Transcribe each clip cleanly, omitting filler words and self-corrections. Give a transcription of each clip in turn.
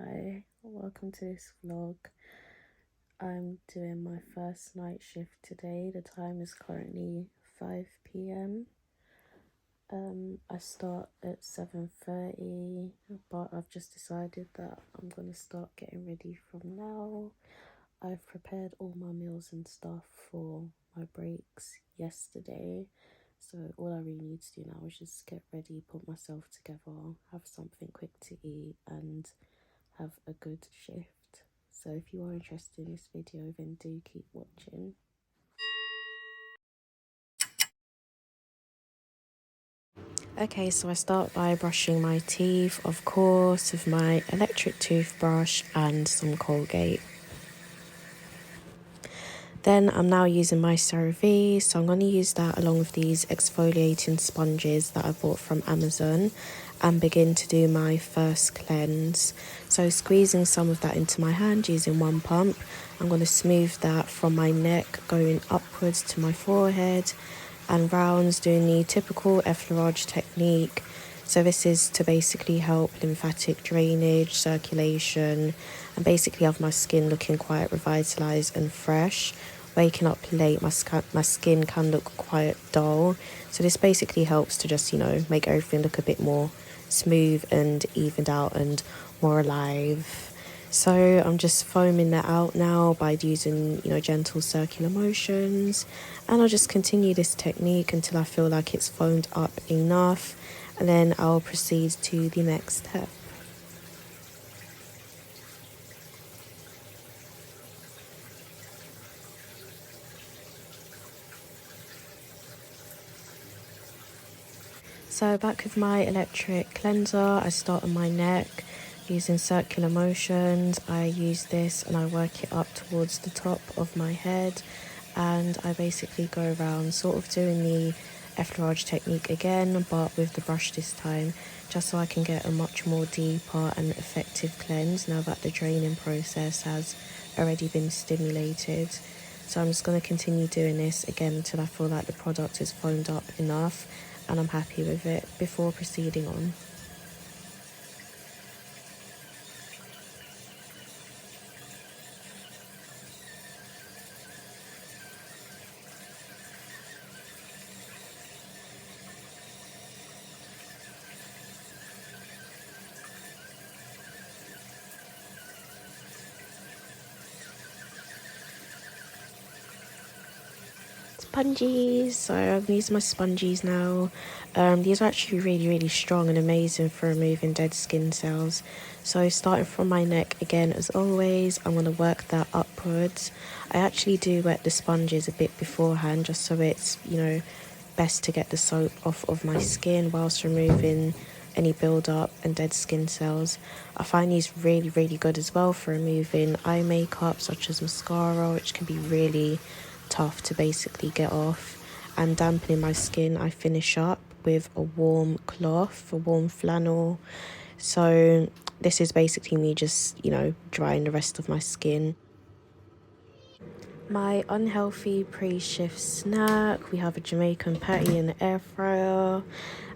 Hi, welcome to this vlog. I'm doing my first night shift today. The time is currently 5 p.m. I start at 7:30, but I've just decided that I'm gonna start getting ready from now. I've prepared all my meals and stuff for my breaks yesterday, so all I really need to do now is just get ready, put myself together, have something quick to eat, and have a good shift. So if you are interested in this video, then do keep watching. Okay, so I start by brushing my teeth, of course, with my electric toothbrush and some Colgate. Then I'm now using my CeraVe, so I'm going to use that along with these exfoliating sponges that I bought from Amazon and begin to do my first cleanse. So squeezing some of that into my hand using one pump, I'm going to smooth that from my neck going upwards to my forehead and rounds, doing the typical effleurage technique. So this is to basically help lymphatic drainage, circulation, and basically have my skin looking quite revitalised and fresh. Waking up late, my skin can look quite dull. So this basically helps to just, make everything look a bit more smooth and evened out and more alive. So I'm just foaming that out now by using, gentle circular motions. And I'll just continue this technique until I feel like it's foamed up enough. And then I'll proceed to the next step. So back with my electric cleanser, I start on my neck using circular motions. I use this and I work it up towards the top of my head, and I basically go around sort of doing the effleurage technique again, but with the brush this time, just so I can get a much more deeper and effective cleanse now that the draining process has already been stimulated. So I'm just going to continue doing this again until I feel like the product is foamed up enough and I'm happy with it before proceeding on. Spongies. So I'm using my spongies now. These are actually really strong and amazing for removing dead skin cells. So starting from my neck again, as always, I'm going to work that upwards. I actually do wet the sponges a bit beforehand just so it's, best to get the soap off of my skin whilst removing any build-up and dead skin cells. I find these really good as well for removing eye makeup such as mascara, which can be really tough to basically get off. And dampening my skin, I finish up with a warm cloth, a warm flannel. So this is basically me just, drying the rest of my skin. My unhealthy pre-shift snack, we have a Jamaican patty in the air fryer,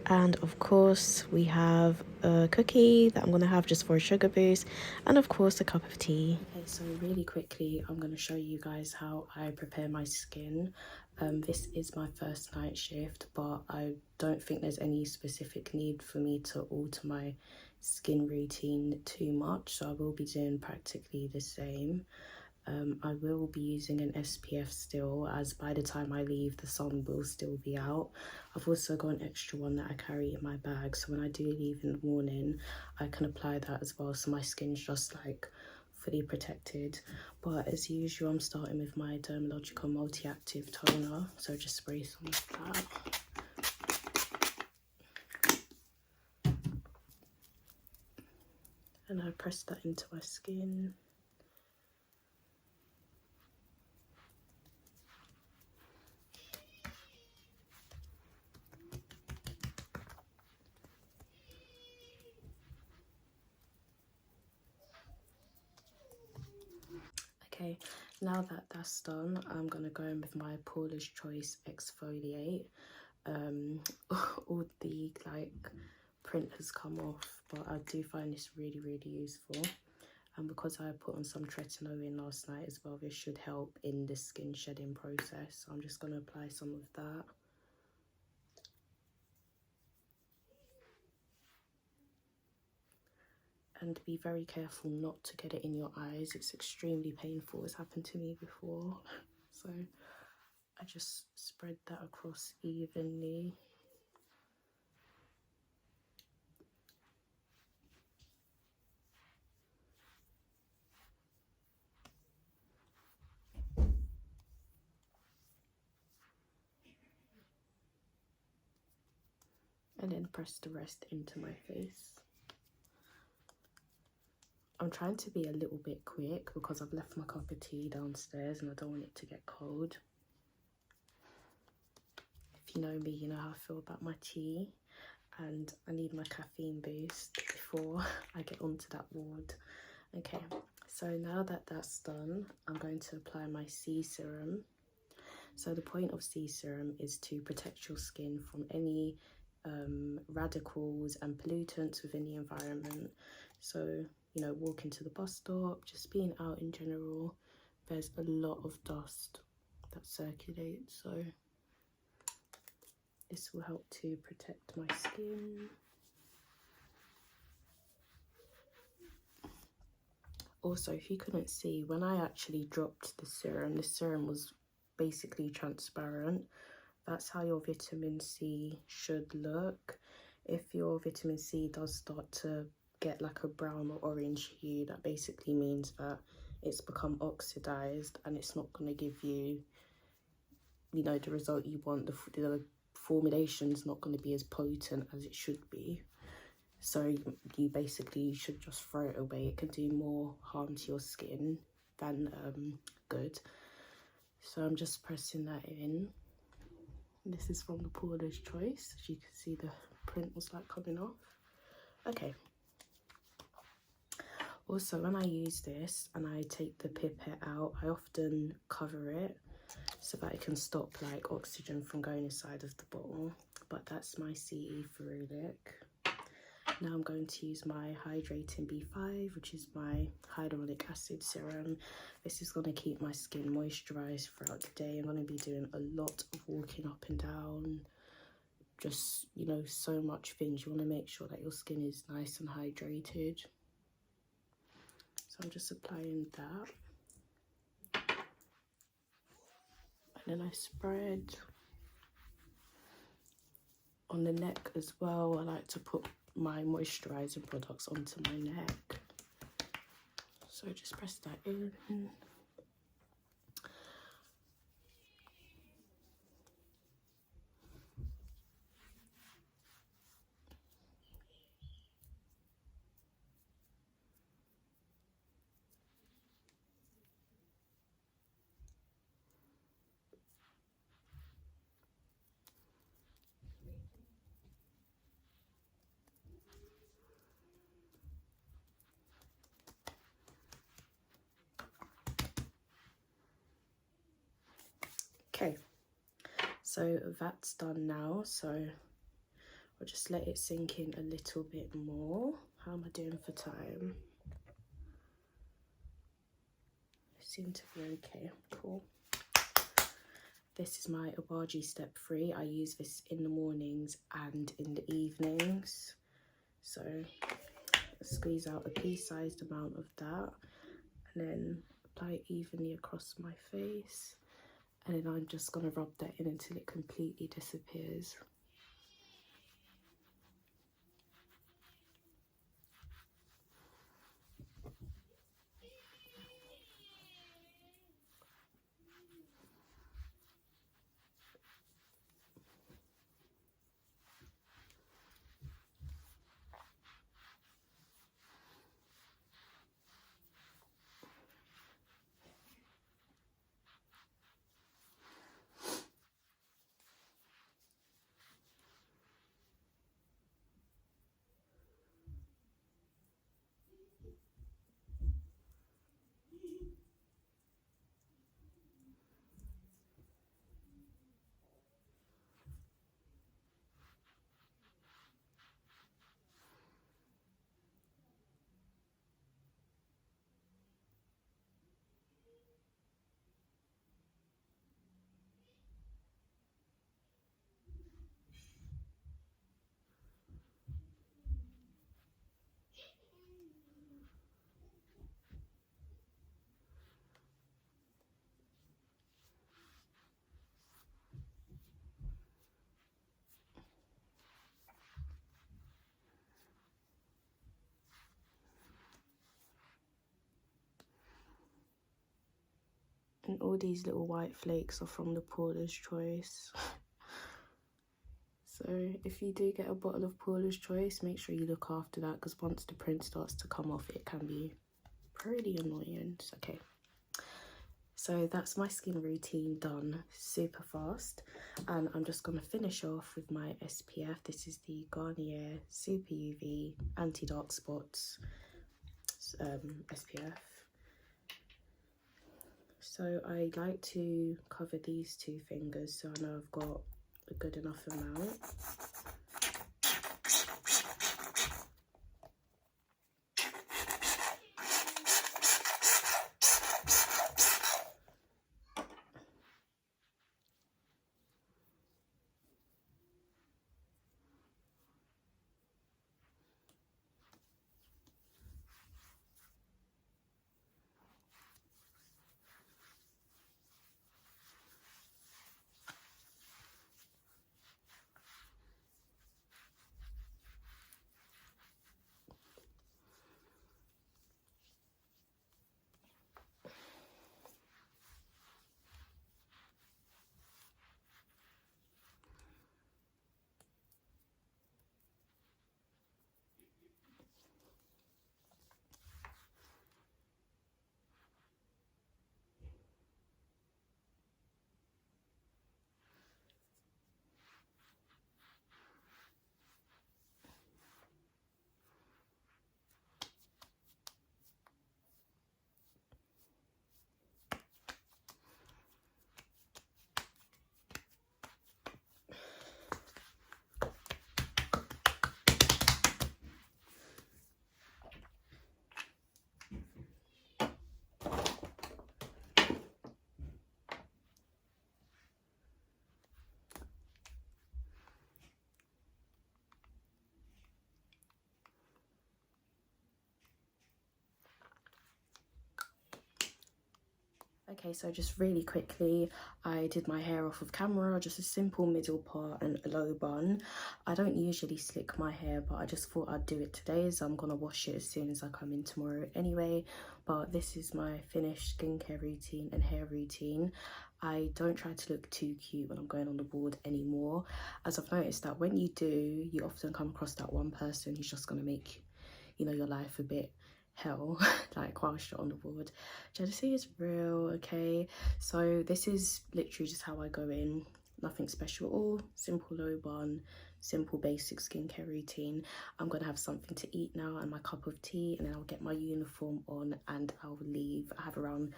and of course we have a cookie that I'm going to have just for a sugar boost, and of course a cup of tea. Okay, so really quickly I'm going to show you guys how I prepare my skin. This is my first night shift, but I don't think there's any specific need for me to alter my skin routine too much, so I will be doing practically the same. I will be using an SPF still, as by the time I leave the sun will still be out. I've also got an extra one that I carry in my bag, so when I do leave in the morning I can apply that as well, so my skin's just like fully protected. But as usual, I'm starting with my Dermalogica multi-active toner, so just spray some of that. And I press that into my skin. Okay, now that that's done, I'm gonna go in with my Paula's Choice exfoliate. All the print has come off, but I do find this really useful. And because I put on some tretinoin in last night as well, this should help in the skin shedding process. So I'm just going to apply some of that. And be very careful not to get it in your eyes. It's extremely painful. It's happened to me before. So I just spread that across evenly. And then press the rest into my face. I'm trying to be a little bit quick because I've left my cup of tea downstairs and I don't want it to get cold. If you know me, you know how I feel about my tea, and I need my caffeine boost before I get onto that ward. Okay, so now that that's done, I'm going to apply my C serum. So the point of C serum is to protect your skin from any radicals and pollutants within the environment. So, you know, walking to the bus stop, just being out in general, there's a lot of dust that circulates, so this will help to protect my skin. Also, if you couldn't see, when I actually dropped the serum was basically transparent. That's how your vitamin C should look. If your vitamin C does start to get like a brown or orange hue, that basically means that it's become oxidized and it's not going to give you, you know, the result you want. The formulation's not going to be as potent as it should be. So you basically should just throw it away. It can do more harm to your skin than good. So I'm just pressing that in. This is from the Paula's Choice. As you can see, the print was like coming off. Okay. Also, when I use this and I take the pipette out, I often cover it so that it can stop like oxygen from going inside of the bottle. But that's my CE Ferulic. Now I'm going to use my Hydrating B5, which is my hyaluronic acid serum. This is going to keep my skin moisturized throughout the day. I'm going to be doing a lot of walking up and down, just, you know, so much things. You want to make sure that your skin is nice and hydrated. So I'm just applying that. And then I spread on the neck as well. I like to put my moisturizing products onto my neck. So just press that in. Okay, so that's done now, so I'll just let it sink in a little bit more. How am I doing for time? I seem to be okay. Cool. This is my Obagi Step 3. I use this in the mornings and in the evenings. So squeeze out a pea-sized amount of that and then apply it evenly across my face. And then I'm just going to rub that in until it completely disappears. And all these little white flakes are from the Paula's Choice. So if you do get a bottle of Paula's Choice, make sure you look after that, because once the print starts to come off, it can be pretty annoying. Okay. So that's my skin routine done super fast, and I'm just going to finish off with my SPF. This is the Garnier Super UV Anti-Dark Spots SPF. So I like to cover these two fingers so I know I've got a good enough amount. Okay, so just really quickly, I did my hair off of camera, just a simple middle part and a low bun. I don't usually slick my hair, but I just thought I'd do it today, so I'm gonna wash it as soon as I come in tomorrow anyway. But this is my finished skincare routine and hair routine. I don't try to look too cute when I'm going on the board anymore, as I've noticed that when you do, you often come across that one person who's just gonna make, you know, your life a bit hell, like whilst you're on the board. Jealousy is real, okay? So this is literally just how I go in. Nothing special at all. Simple low bun, simple basic skincare routine. I'm gonna have something to eat now and my cup of tea, and then I'll get my uniform on and I'll leave. I have around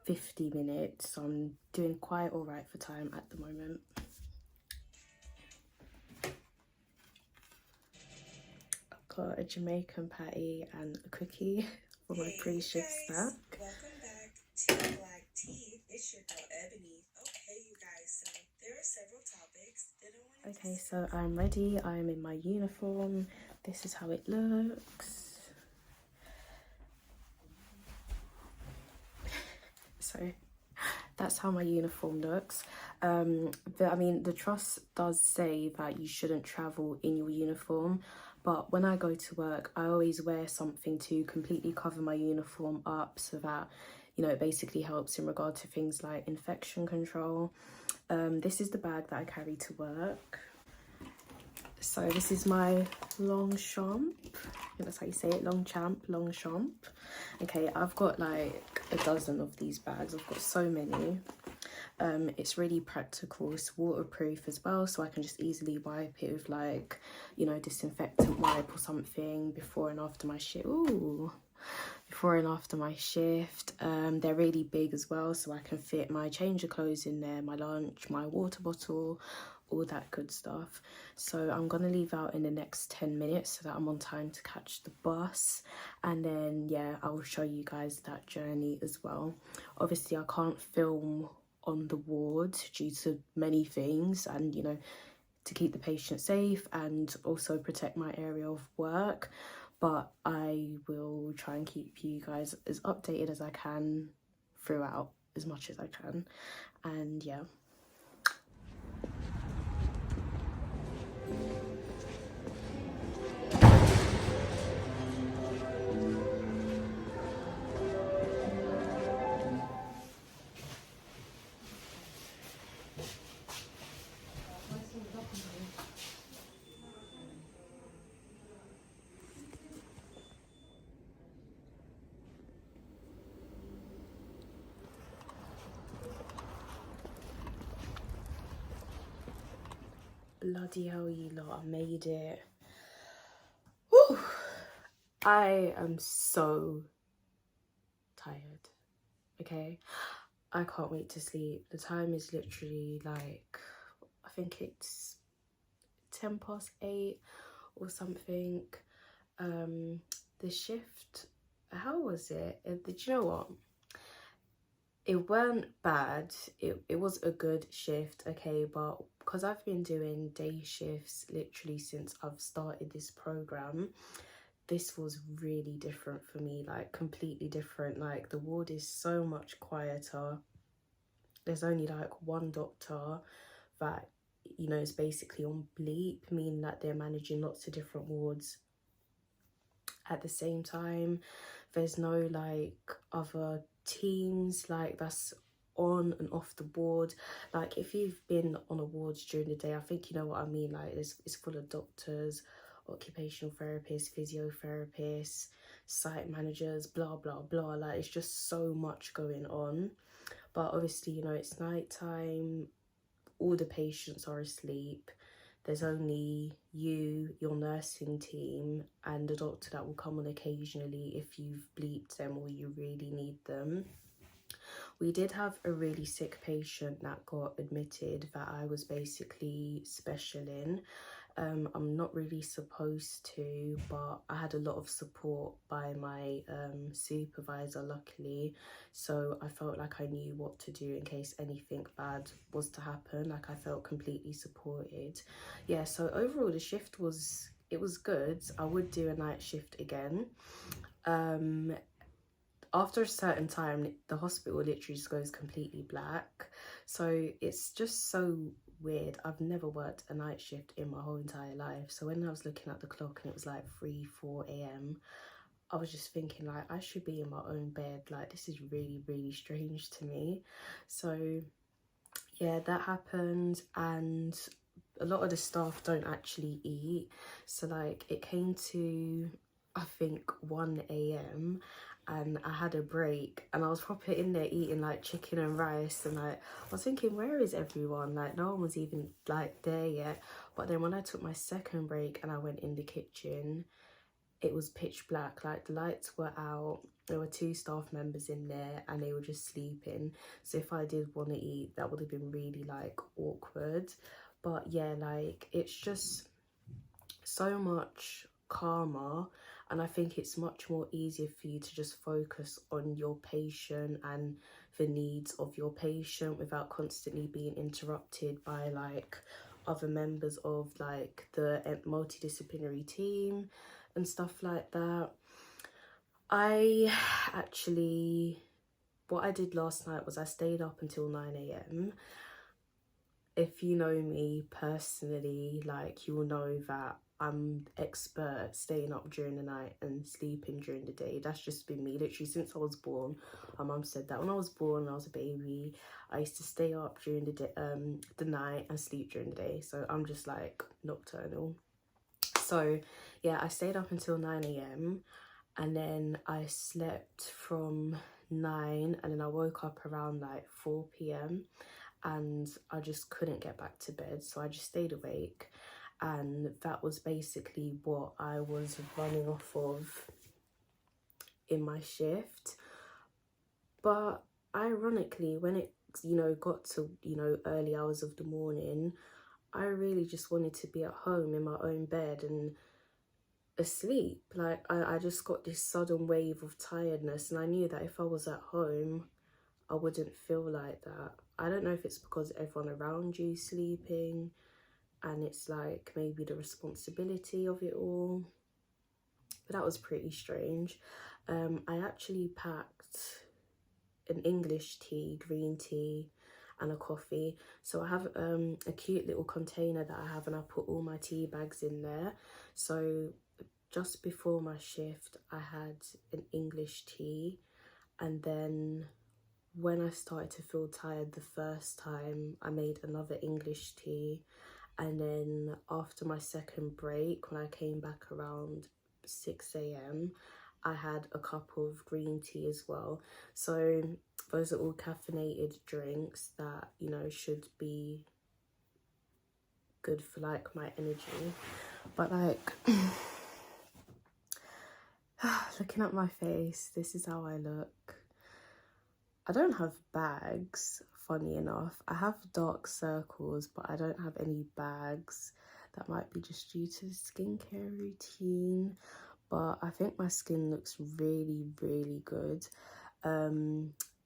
50 minutes, so I'm doing quite all right for time at the moment. Got a Jamaican patty and a cookie for my pre-shift snack. Welcome back to Black Tea. It's your girl Ebony. Okay, you guys, so there are several topics that I want to Okay, so I'm ready. I'm in my uniform. This is how it looks. So that's how my uniform looks. I mean, the trust does say that you shouldn't travel in your uniform, but when I go to work, I always wear something to completely cover my uniform up so that, you know, it basically helps in regard to things like infection control. This is the bag that I carry to work. So this is my Longchamp. I think that's how you say it, Longchamp. Okay, I've got like a dozen of these bags. I've got so many. It's really practical. It's waterproof as well, so I can just easily wipe it with like, you know, disinfectant wipe or something before and after my shift. Ooh, before and after my shift. They're really big as well, so I can fit my change of clothes in there, my lunch, my water bottle, all that good stuff. So I'm gonna leave out in the next 10 minutes so that I'm on time to catch the bus, and then yeah, I will show you guys that journey as well. Obviously I can't film on the ward due to many things, and you know, to keep the patient safe and also protect my area of work, but I will try and keep you guys as updated as I can throughout, as much as I can. And yeah. Bloody hell, you lot, I made it. Whew. I am so tired, okay? I can't wait to sleep. The time is literally like, I think it's 8:10 or something. The shift, how was it? Did you know what? It weren't bad. It was a good shift, okay, but because I've been doing day shifts literally since I've started this program, this was really different for me, like completely different. Like the ward is so much quieter. There's only like one doctor that, you know, is basically on bleep, meaning that they're managing lots of different wards at the same time. There's no like other teams like that's on and off the board. Like if you've been on awards during the day, I think you know what I mean. Like it's full of doctors, occupational therapists, physiotherapists, site managers, blah blah blah. Like it's just so much going on. But obviously, you know, it's nighttime, all the patients are asleep. There's only you, your nursing team, and the doctor that will come on occasionally if you've bleeped them or you really need them. We did have a really sick patient that got admitted that I was basically specialing. I'm not really supposed to, but I had a lot of support by my supervisor, luckily. So I felt like I knew what to do in case anything bad was to happen. Like I felt completely supported. Yeah, so overall the shift was, it was good. I would do a night shift again. After a certain time, the hospital literally just goes completely black. So it's just so weird. I've never worked a night shift in my whole entire life. So when I was looking at the clock and it was like 3-4 a.m, I was just thinking like I should be in my own bed. Like this is really, really strange to me. So yeah, that happened, and a lot of the staff don't actually eat. So like it came to, I think, 1 a.m, and I had a break and I was probably in there eating like chicken and rice, and like I was thinking, where is everyone? Like no one was even like there yet. But then when I took my second break and I went in the kitchen, it was pitch black. Like the lights were out, there were 2 staff members in there and they were just sleeping. So if I did want to eat, that would have been really like awkward. But yeah, like it's just so much calmer, and I think it's much more easier for you to just focus on your patient and the needs of your patient without constantly being interrupted by like other members of like the multidisciplinary team and stuff like that. I actually, what I did last night was I stayed up until 9 a.m. If you know me personally, like you will know that I'm expert staying up during the night and sleeping during the day. That's just been me literally since I was born. My mum said that when I was born, I was a baby, I used to stay up during the night and sleep during the day. So I'm just like nocturnal. So yeah, I stayed up until 9 a.m. and then I slept from 9, and then I woke up around like 4 p.m. and I just couldn't get back to bed, so I just stayed awake, and that was basically what I was running off of in my shift. But ironically, when it, you know, got to, you know, early hours of the morning, I really just wanted to be at home in my own bed and asleep. Like I just got this sudden wave of tiredness, and I knew that if I was at home I wouldn't feel like that. I don't know if it's because everyone around you is sleeping and it's like maybe the responsibility of it all, but that was pretty strange. I actually packed an English tea, green tea, and a coffee. So I have a cute little container that I have, and I put all my tea bags in there. So just before my shift I had an English tea, and then when I started to feel tired the first time, I made another English tea. And then after my second break, when I came back around 6 a.m, I had a cup of green tea as well. So those are all caffeinated drinks that, you know, should be good for like my energy. But like looking at my face, this is how I look. I don't have bags, funny enough. I have dark circles, but I don't have any bags. That might be just due to the skincare routine, but I think my skin looks really, really good.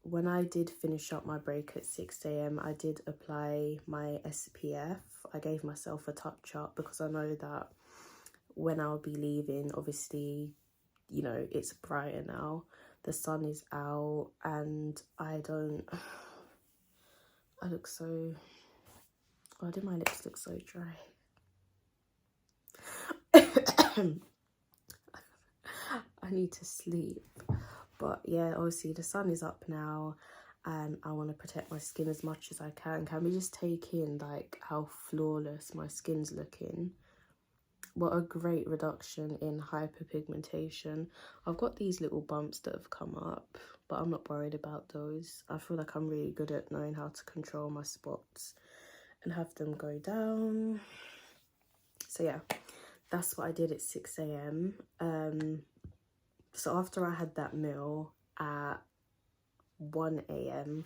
When I did finish up my break at 6 a.m, I did apply my SPF. I gave myself a touch up because I know that when I'll be leaving, obviously, you know, it's brighter now. The sun is out and I look so, why do my lips look so dry? I need to sleep. But yeah, obviously the sun is up now and I want to protect my skin as much as I can. Can we just take in like how flawless my skin's looking? What a great reduction in hyperpigmentation. I've got these little bumps that have come up, but I'm not worried about those. I feel like I'm really good at knowing how to control my spots and have them go down. So yeah, that's what I did at 6 a.m. So after I had that meal at 1 a.m,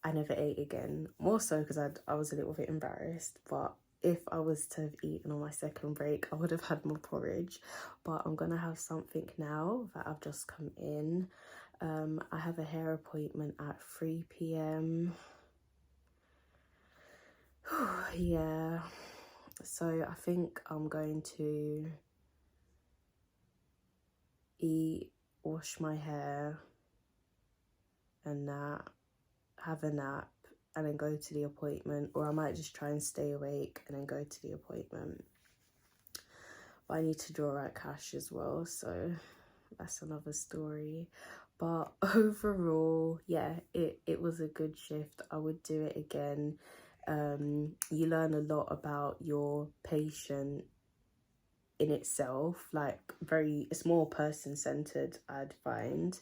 I never ate again. More so because I was a little bit embarrassed, but if I was to have eaten on my second break, I would have had more porridge. But I'm gonna have something now that I've just come in. I have a hair appointment at 3 p.m. Yeah, so I think I'm going to eat, wash my hair and that, have a nap and then go to the appointment, or I might just try and stay awake and then go to the appointment. But I need to draw out cash as well, so that's another story. But overall, yeah, it was a good shift. I would do it again. You learn a lot about your patient in itself, like it's more person-centered, I'd find.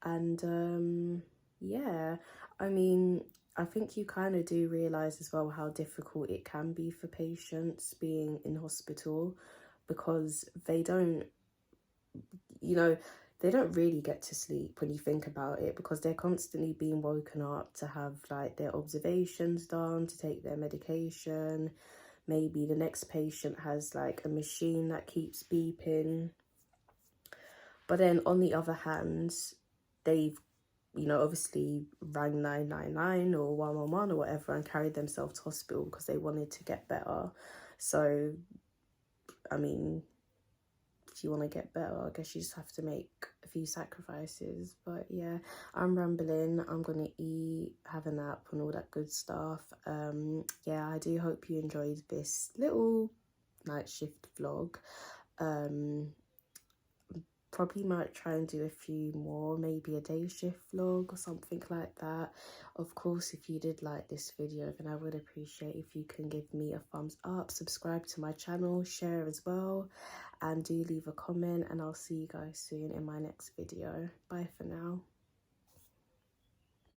And yeah, I mean, I think you kind of do realise as well how difficult it can be for patients being in hospital, because they don't, you know, they don't really get to sleep when you think about it, because they're constantly being woken up to have like their observations done, to take their medication. Maybe the next patient has like a machine that keeps beeping. But then on the other hand, they've, you know, obviously rang 999 or 111 or whatever and carried themselves to hospital because they wanted to get better. So, I mean, if you want to get better, I guess you just have to make a few sacrifices. But yeah, I'm rambling. I'm going to eat, have a nap and all that good stuff. Yeah, I do hope you enjoyed this little night shift vlog. Probably might try and do a few more, maybe a day shift vlog or something like that. Of course, if you did like this video, then I would appreciate if you can give me a thumbs up, subscribe to my channel, share as well, and do leave a comment, and I'll see you guys soon in my next video. Bye for now.